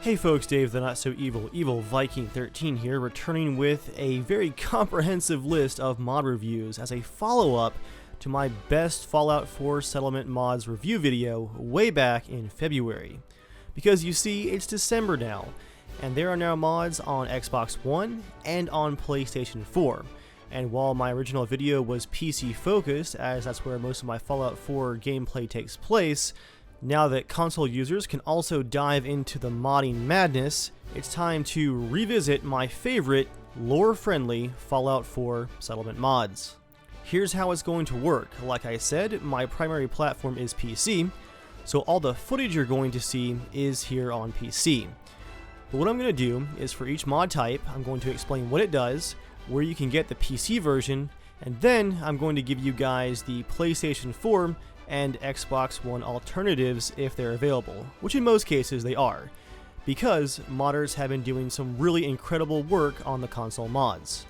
Hey folks, Dave the Not So Evil Viking 13 here, returning with a very comprehensive list of mod reviews as a follow-up to my best Fallout 4 settlement mods review video way back in February. Because you see, it's December now, and there are now mods on Xbox One and on PlayStation 4. And while my original video was PC focused, as that's where most of my Fallout 4 gameplay takes place, now that console users can also dive into the modding madness, it's time to revisit my favorite, lore-friendly Fallout 4 settlement mods. Here's how it's going to work. Like I said, my primary platform is PC, so all the footage you're going to see is here on PC. But what I'm going to do is for each mod type, I'm going to explain what it does, where you can get the PC version, and then I'm going to give you guys the PlayStation 4 and Xbox One alternatives if they're available, which in most cases they are, because modders have been doing some really incredible work on the console mods.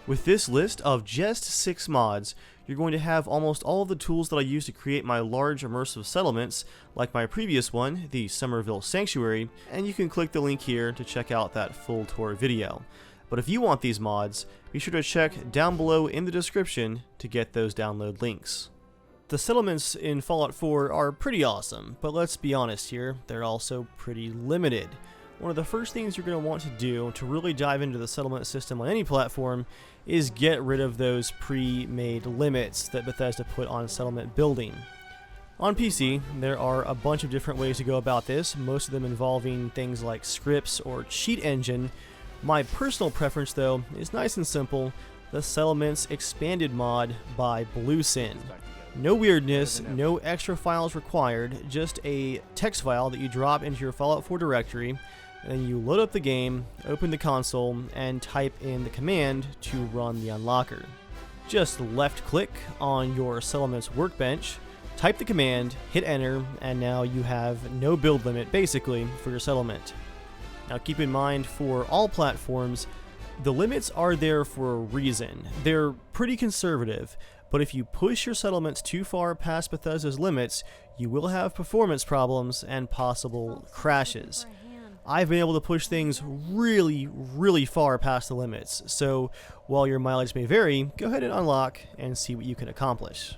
With this list of just 6 mods, you're going to have almost all of the tools that I use to create my large immersive settlements, like my previous one, the Somerville Sanctuary, and you can click the link here to check out that full tour video. But if you want these mods, be sure to check down below in the description to get those download links. The settlements in Fallout 4 are pretty awesome, but let's be honest here, they're also pretty limited. One of the first things you're going to want to do to really dive into the settlement system on any platform is get rid of those pre-made limits that Bethesda put on settlement building. On PC, there are a bunch of different ways to go about this, most of them involving things like scripts or cheat engine. My personal preference though is nice and simple, the Settlements Expanded mod by Bluesyn. No weirdness, no extra files required, just a text file that you drop into your Fallout 4 directory, and then you load up the game, open the console, and type in the command to run the unlocker. Just left click on your Settlements workbench, type the command, hit enter, and now you have no build limit basically for your settlement. Now keep in mind, for all platforms, the limits are there for a reason. They're pretty conservative, but if you push your settlements too far past Bethesda's limits, you will have performance problems and possible crashes. I've been able to push things really far past the limits, so while your mileage may vary, go ahead and unlock and see what you can accomplish.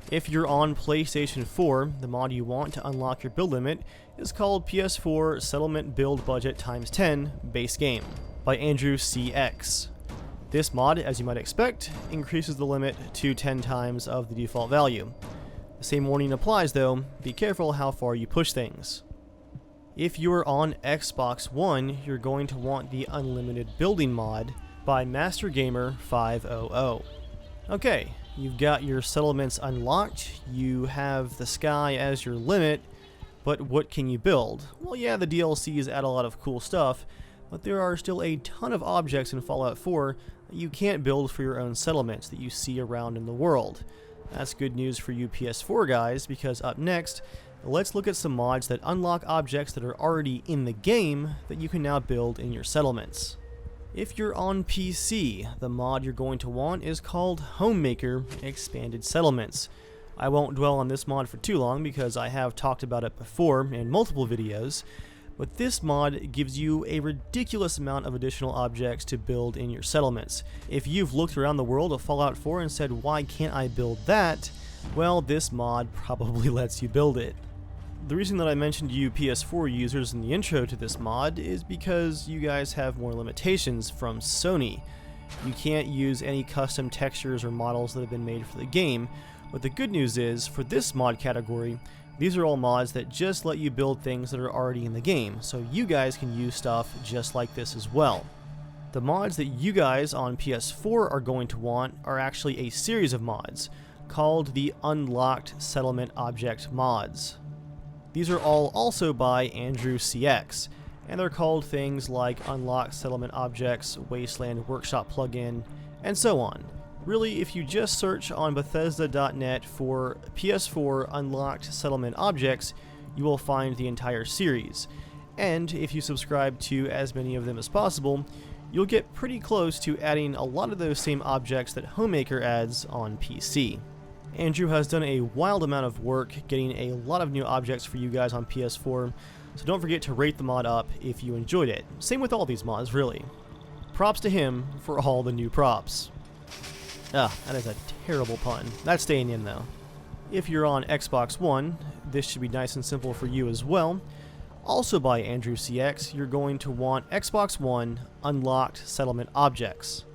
If you're on PlayStation 4, the mod you want to unlock your build limit is called PS4 Settlement Build Budget x10 Base Game by Andrew CX. This mod, as you might expect, increases the limit to 10 times of the default value. The same warning applies though, be careful how far you push things. If you're on Xbox One, you're going to want the Unlimited Building mod by Master Gamer 500. Okay, you've got your settlements unlocked, you have the sky as your limit, but what can you build? Well, yeah, the DLCs add a lot of cool stuff, but there are still a ton of objects in Fallout 4 that you can't build for your own settlements that you see around in the world. That's good news for you PS4 guys, because up next, let's look at some mods that unlock objects that are already in the game that you can now build in your settlements. If you're on PC, the mod you're going to want is called Homemaker Expanded Settlements. I won't dwell on this mod for too long because I have talked about it before in multiple videos, but this mod gives you a ridiculous amount of additional objects to build in your settlements. If you've looked around the world of Fallout 4 and said, why can't I build that? Well, this mod probably lets you build it. The reason that I mentioned you PS4 users in the intro to this mod is because you guys have more limitations from Sony. You can't use any custom textures or models that have been made for the game, but the good news is, for this mod category, these are all mods that just let you build things that are already in the game, so you guys can use stuff just like this as well. The mods that you guys on PS4 are going to want are actually a series of mods, called the Unlocked Settlement Object mods. These are all also by Andrew CX, and they're called things like Unlocked Settlement Objects, Wasteland Workshop Plugin, and so on. Really, if you just search on Bethesda.net for PS4 Unlocked Settlement Objects, you will find the entire series. And if you subscribe to as many of them as possible, you'll get pretty close to adding a lot of those same objects that Homemaker adds on PC. Andrew has done a wild amount of work getting a lot of new objects for you guys on PS4, so don't forget to rate the mod up if you enjoyed it. Same with all these mods, really. Props to him for all the new props. Ah, that is a terrible pun. That's staying in though. If you're on Xbox One, this should be nice and simple for you as well. Also by Andrew CX, you're going to want Xbox One Unlocked Settlement Objects.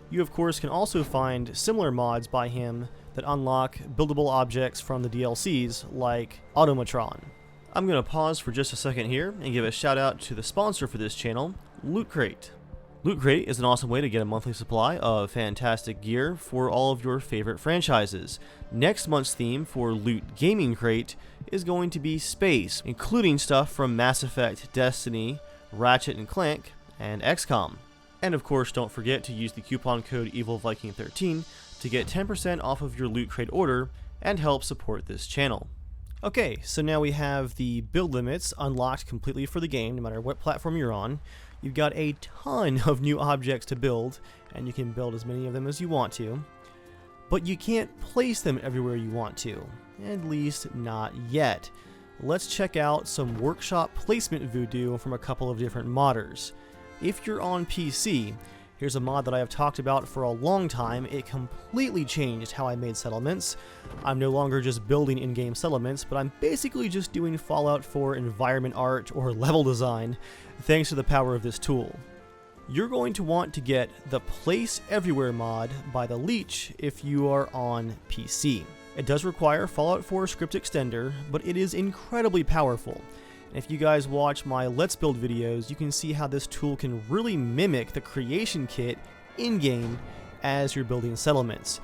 You of course can also find similar mods by him that unlock buildable objects from the DLCs like Automatron. I'm going to pause for just a second here and give a shout out to the sponsor for this channel, Loot Crate. Loot Crate is an awesome way to get a monthly supply of fantastic gear for all of your favorite franchises. Next month's theme for Loot Gaming Crate is going to be space, including stuff from Mass Effect, Destiny, Ratchet & Clank, and XCOM. And of course, don't forget to use the coupon code EvilViking13 to get 10% off of your Loot Crate order and help support this channel. Okay, so now we have the build limits unlocked completely for the game, no matter what platform you're on. You've got a ton of new objects to build, and you can build as many of them as you want to. But you can't place them everywhere you want to, at least not yet. Let's check out some workshop placement voodoo from a couple of different modders. If you're on PC, here's a mod that I have talked about for a long time. It completely changed how I made settlements. I'm no longer just building in-game settlements, but I'm basically just doing Fallout 4 environment art or level design, thanks to the power of this tool. You're going to want to get the Place Everywhere mod by the Leech if you are on PC. It does require Fallout 4 script extender, but it is incredibly powerful. If you guys watch my Let's Build videos, you can see how this tool can really mimic the creation kit in-game as you're building settlements.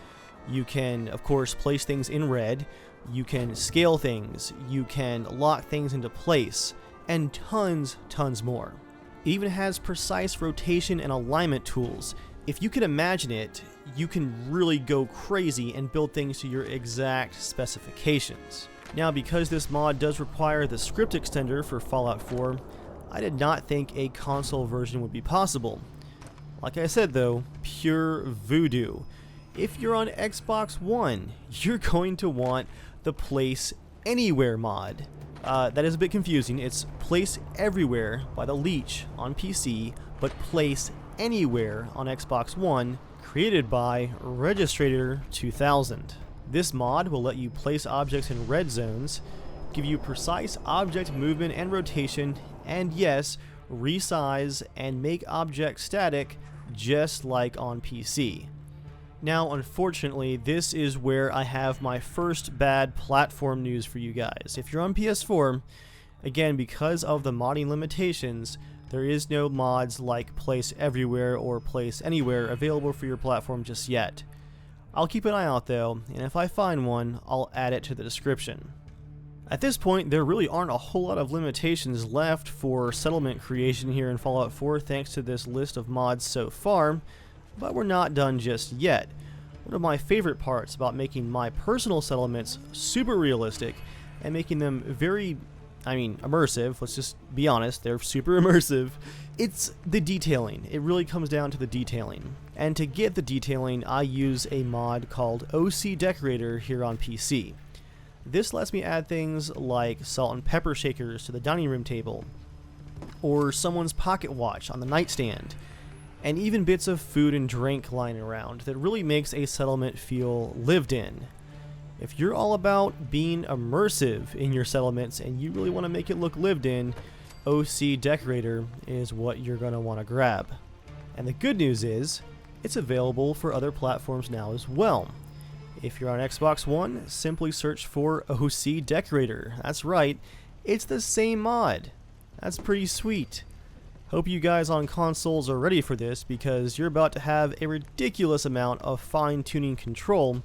You can, of course, place things in red, you can scale things, you can lock things into place, and tons more. It even has precise rotation and alignment tools. If you can imagine it, you can really go crazy and build things to your exact specifications. Now, because this mod does require the script extender for Fallout 4, I did not think a console version would be possible. Like I said though, pure voodoo. If you're on Xbox One, you're going to want the Place Anywhere mod. That is a bit confusing. It's Place Everywhere by the Leech on PC, but Place Anywhere on Xbox One, created by Registrator 2000. This mod will let you place objects in red zones, give you precise object movement and rotation, and yes, resize and make objects static just like on PC. Now, unfortunately, this is where I have my first bad platform news for you guys. If you're on PS4, again, because of the modding limitations, there is no mods like Place Everywhere or Place Anywhere available for your platform just yet. I'll keep an eye out though, and if I find one, I'll add it to the description. At this point, there really aren't a whole lot of limitations left for settlement creation here in Fallout 4 thanks to this list of mods so far, but we're not done just yet. One of my favorite parts about making my personal settlements super realistic and making them very, immersive, let's just be honest, they're super immersive, it's the detailing. It really comes down to the detailing. And to get the detailing, I use a mod called OC Decorator here on PC. This lets me add things like salt and pepper shakers to the dining room table, or someone's pocket watch on the nightstand, and even bits of food and drink lying around that really makes a settlement feel lived in. If you're all about being immersive in your settlements and you really want to make it look lived in, OC Decorator is what you're going to want to grab. And the good news is, it's available for other platforms now as well. If you're on Xbox One, simply search for OC Decorator. That's right, it's the same mod. That's pretty sweet. Hope you guys on consoles are ready for this because you're about to have a ridiculous amount of fine-tuning control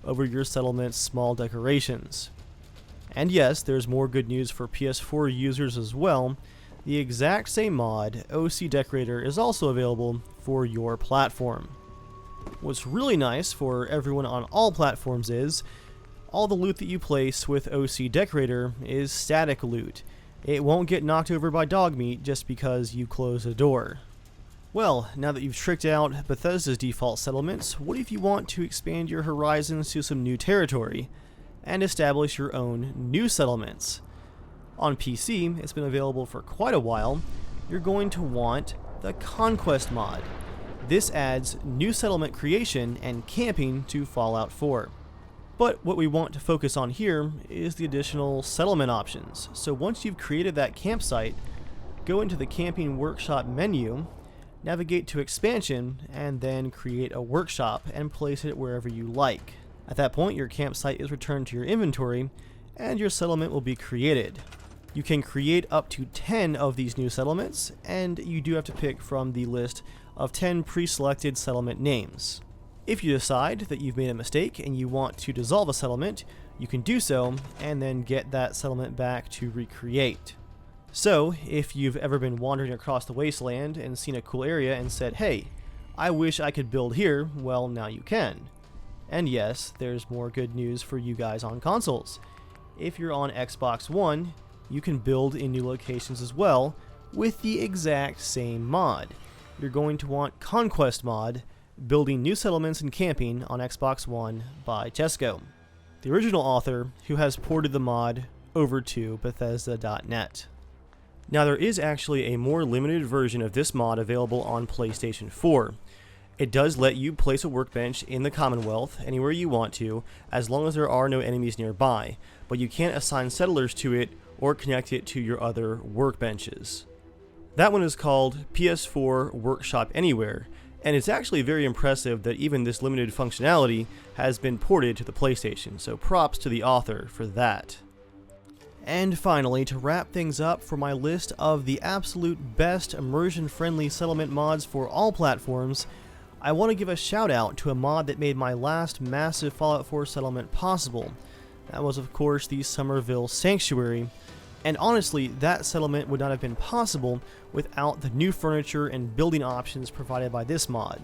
over your settlement's small decorations. And yes, there's more good news for PS4 users as well. The exact same mod, OC Decorator, is also available for your platform. What's really nice for everyone on all platforms is, all the loot that you place with OC Decorator is static loot. It won't get knocked over by dog meat just because you close the door. Well, now that you've tricked out Bethesda's default settlements, what if you want to expand your horizons to some new territory and establish your own new settlements? On PC, it's been available for quite a while. You're going to want the Conquest mod. This adds new settlement creation and camping to Fallout 4. But what we want to focus on here is the additional settlement options. So once you've created that campsite, go into the camping workshop menu, navigate to expansion, and then create a workshop and place it wherever you like. At that point, your campsite is returned to your inventory and your settlement will be created. You can create up to 10 of these new settlements, and you do have to pick from the list of 10 pre-selected settlement names. If you decide that you've made a mistake and you want to dissolve a settlement, you can do so and then get that settlement back to recreate. So, if you've ever been wandering across the wasteland and seen a cool area and said, hey, I wish I could build here, well, now you can. And yes, there's more good news for you guys on consoles. If you're on Xbox One, you can build in new locations as well with the exact same mod. You're going to want Conquest mod, building new settlements and camping on Xbox One by Tesco, the original author who has ported the mod over to Bethesda.net. Now there is actually a more limited version of this mod available on PlayStation 4. It does let you place a workbench in the Commonwealth anywhere you want to, as long as there are no enemies nearby, but you can't assign settlers to it or connect it to your other workbenches. That one is called PS4 Workshop Anywhere, and it's actually very impressive that even this limited functionality has been ported to the PlayStation, so props to the author for that. And finally, to wrap things up for my list of the absolute best immersion-friendly settlement mods for all platforms, I want to give a shout out to a mod that made my last massive Fallout 4 settlement possible. That was of course the Somerville Sanctuary, and honestly that settlement would not have been possible without the new furniture and building options provided by this mod.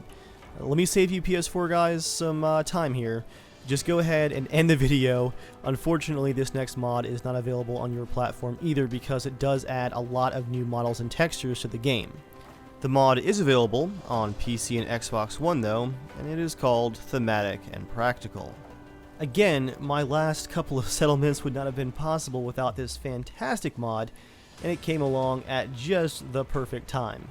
Let me save you PS4 guys some time here. Just go ahead and end the video. Unfortunately, this next mod is not available on your platform either because it does add a lot of new models and textures to the game. The mod is available on PC and Xbox One though, and it is called Thematic and Practical. Again, my last couple of settlements would not have been possible without this fantastic mod, and it came along at just the perfect time.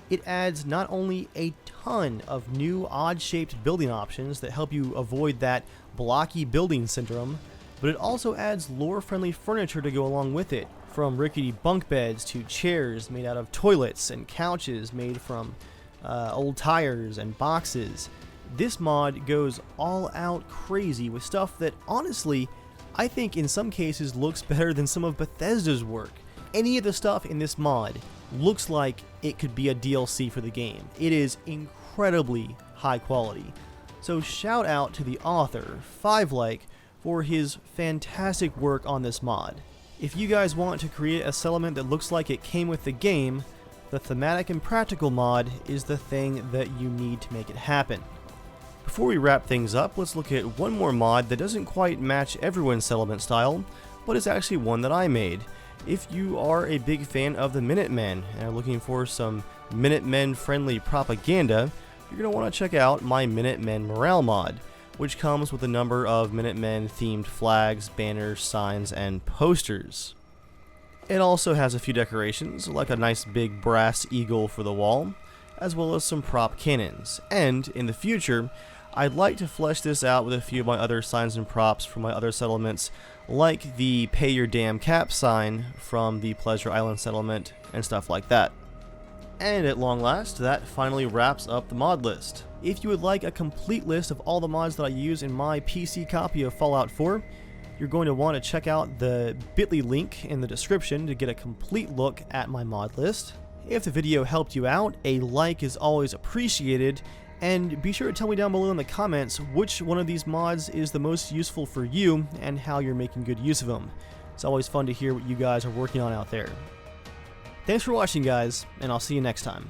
It adds not only a ton of new odd-shaped building options that help you avoid that blocky building syndrome, but it also adds lore-friendly furniture to go along with it, from rickety bunk beds to chairs made out of toilets and couches made from old tires and boxes. This mod goes all out crazy with stuff that honestly I think in some cases looks better than some of Bethesda's work. Any of the stuff in this mod looks like it could be a DLC for the game. It is incredibly high quality. So shout out to the author, Fivelike, for his fantastic work on this mod. If you guys want to create a settlement that looks like it came with the game, the Thematic and Practical mod is the thing that you need to make it happen. Before we wrap things up, let's look at one more mod that doesn't quite match everyone's settlement style, but is actually one that I made. If you are a big fan of the Minutemen and are looking for some Minutemen-friendly propaganda, you're going to want to check out my Minutemen Morale mod, which comes with a number of Minutemen-themed flags, banners, signs, and posters. It also has a few decorations, like a nice big brass eagle for the wall, as well as some prop cannons, and in the future, I'd like to flesh this out with a few of my other signs and props from my other settlements, like the Pay Your Damn Cap sign from the Pleasure Island settlement, and stuff like that. And at long last, that finally wraps up the mod list. If you would like a complete list of all the mods that I use in my PC copy of Fallout 4, you're going to want to check out the bit.ly link in the description to get a complete look at my mod list. If the video helped you out, a like is always appreciated, and be sure to tell me down below in the comments which one of these mods is the most useful for you and how you're making good use of them. It's always fun to hear what you guys are working on out there. Thanks for watching guys, and I'll see you next time.